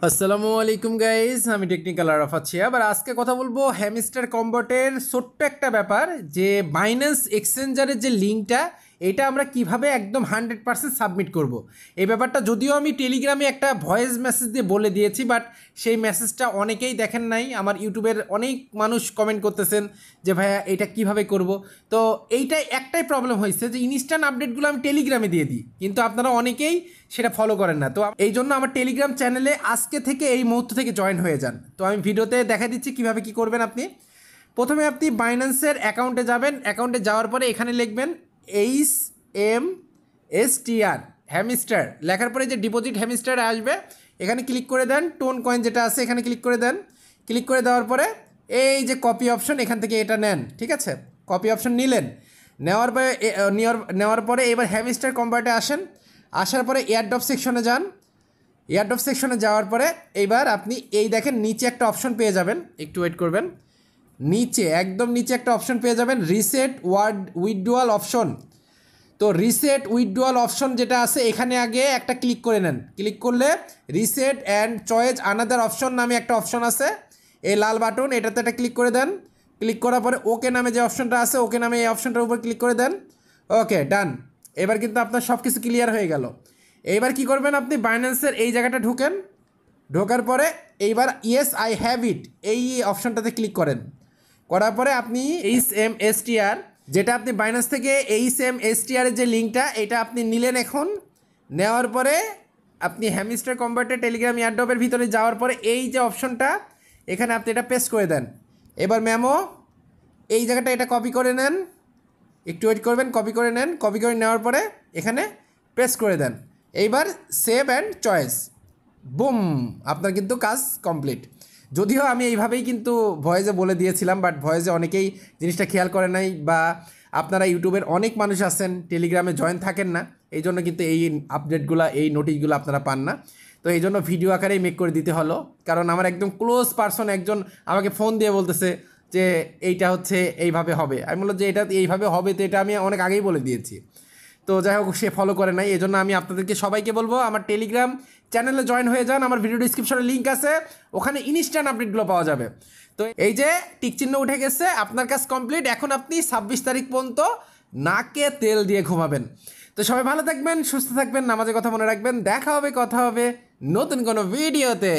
আসসালামু আলাইকুম গাইস, আমি টেকনিক্যাল আরাফাত আছি। আবার আজকে কথা বলবো হ্যামস্টার কম্বটের ছোট্ট একটা ব্যাপার, যে বাইন্যান্স এক্সচেঞ্জারের যে লিঙ্কটা, এটা আমরা কিভাবে একদম 100% সাবমিট করব। এই ব্যাপারটা যদিও আমি টেলিগ্রামে একটা ভয়েস মেসেজ দিয়ে বলে দিয়েছি, বাট সেই মেসেজটা অনেকেই দেখেন নাই। আমার ইউটিউবের অনেক মানুষ কমেন্ট করতেছেন যে ভাইয়া এটা কিভাবে করব। তো এইটাই একটাই প্রবলেম হয়েছে যে ইনস্ট্যান্ট আপডেটগুলো আমি টেলিগ্রামে দিয়ে দিই, কিন্তু আপনারা অনেকেই সেটা ফলো করেন না। তো এই জন্য আমার টেলিগ্রাম চ্যানেলে আজকে থেকে এই মুহূর্ত থেকে জয়েন হয়ে যান। তো আমি ভিডিওতে দেখা দিচ্ছি কিভাবে কি করবেন। প্রথমে আপনি বাইন্যান্সের অ্যাকাউন্টে যাবেন। অ্যাকাউন্টে যাওয়ার পরে এখানে লিখবেন HMSTR হ্যামস্টার, লেখার পরে যে ডিপোজিট হ্যামস্টার আসবে, এখানে ক্লিক করে দেন। টোন কয়েন যেটা আছে এখানে ক্লিক করে দেন। ক্লিক করে দেওয়ার পরে এই যে কপি অপশন, এখান থেকে এটা নেন। ঠিক আছে, কপি অপশন নিলেন। নেওয়ার পরে এবার হ্যামস্টার কম্বার্টে আসেন। আসার পরে এয়ারড্রপ সেকশনে যান। এয়ারড্রপ সেকশনে যাওয়ার পরে এইবার আপনি এই দেখেন নিচে একটা অপশন পেয়ে যাবেন, একটু ওয়েট করবেন। নিচে একদম নিচে একটা অপশন পেয়ে যাবেন, রিসেট ওয়ার্ড উইথড্রয়াল অপশন। তো রিসেট উইথড্রয়াল অপশন যেটা আছে এখানে আগে একটা ক্লিক করে নেন। ক্লিক করলে reset and choice another option নামে একটা অপশন আছে, এই লাল বাটন, এটাতে একটা ক্লিক করে দেন। ক্লিক করার পরে ওকে নামে যে অপশনটা আছে, ওকে নামে এই অপশনটার উপর ক্লিক করে দেন। ওকে, ডান। এবার কিন্তু আপনার সব কিছু ক্লিয়ার হয়ে গেল। এইবার কি করবেন, আপনি বাইন্যান্সের এই জায়গাটা ঢোকেন। ঢোকার পরে এইবার ইয়েস আই হ্যাভ ইট এই অপশনটাতে ক্লিক করেন। করার পরে আপনি HMSTR, যেটা আপনি বাইন্যান্স থেকে HMSTR এর যে লিঙ্কটা, এটা আপনি নিলেন। এখন নেওয়ার পরে আপনি হ্যামস্টার কম্বার্টের টেলিগ্রাম এয়ারড্রপের ভিতরে যাওয়ার পরে এই যে অপশনটা, এখানে আপনি এটা পেস্ট করে দেন। এবার মেমো এই জায়গাটা এটা কপি করে নেন, একটু ওয়েট করবেন, কপি করে নেন। কপি করে নেওয়ার পরে এখানে পেস্ট করে দেন। এইবার সেভ অ্যান্ড চয়েস, বুম, আপনার কিন্তু কাজ কমপ্লিট। যদিও আমি এইভাবেই কিন্তু ভয়েসে বলে দিয়েছিলাম, বাট ভয়েসে অনেকেই জিনিসটা খেয়াল করে নাই, বা আপনারা ইউটিউবের অনেক মানুষ আছেন টেলিগ্রামে জয়েন থাকেন না, এই জন্য কিন্তু এই আপডেটগুলো, এই নোটিশগুলো আপনারা পান না। তো এই জন্য ভিডিও আকারেই মেক করে দিতে হলো, কারণ আমার একদম ক্লোজ পার্সন একজন আমাকে ফোন দিয়ে বলতেছে যে এইটা হচ্ছে এইভাবে হবে। আমি বললাম যে এটা এইভাবে হবে, তো এটা আমি অনেক আগেই বলে দিয়েছি। তো যাই হোক, সে ফলো করে নাই। এই জন্য আমি আপনাদেরকে সবাইকে বলবো আমার টেলিগ্রাম চ্যানেলে জয়েন হয়ে যান। আমার ভিডিও ডিসক্রিপশনে লিঙ্ক আছে, ওখানে ইনস্ট্যান্ট আপডেটগুলো পাওয়া যাবে। তো এই যে টিক চিহ্ন উঠে গেছে, আপনার কাজ কমপ্লিট। এখন আপনি 26 তারিখ পর্যন্ত নাকে তেল দিয়ে ঘুমাবেন। তো সবাই ভালো থাকবেন, সুস্থ থাকবেন, নামাজের কথা মনে রাখবেন। দেখা হবে, কথা হবে নতুন কোনো ভিডিওতে।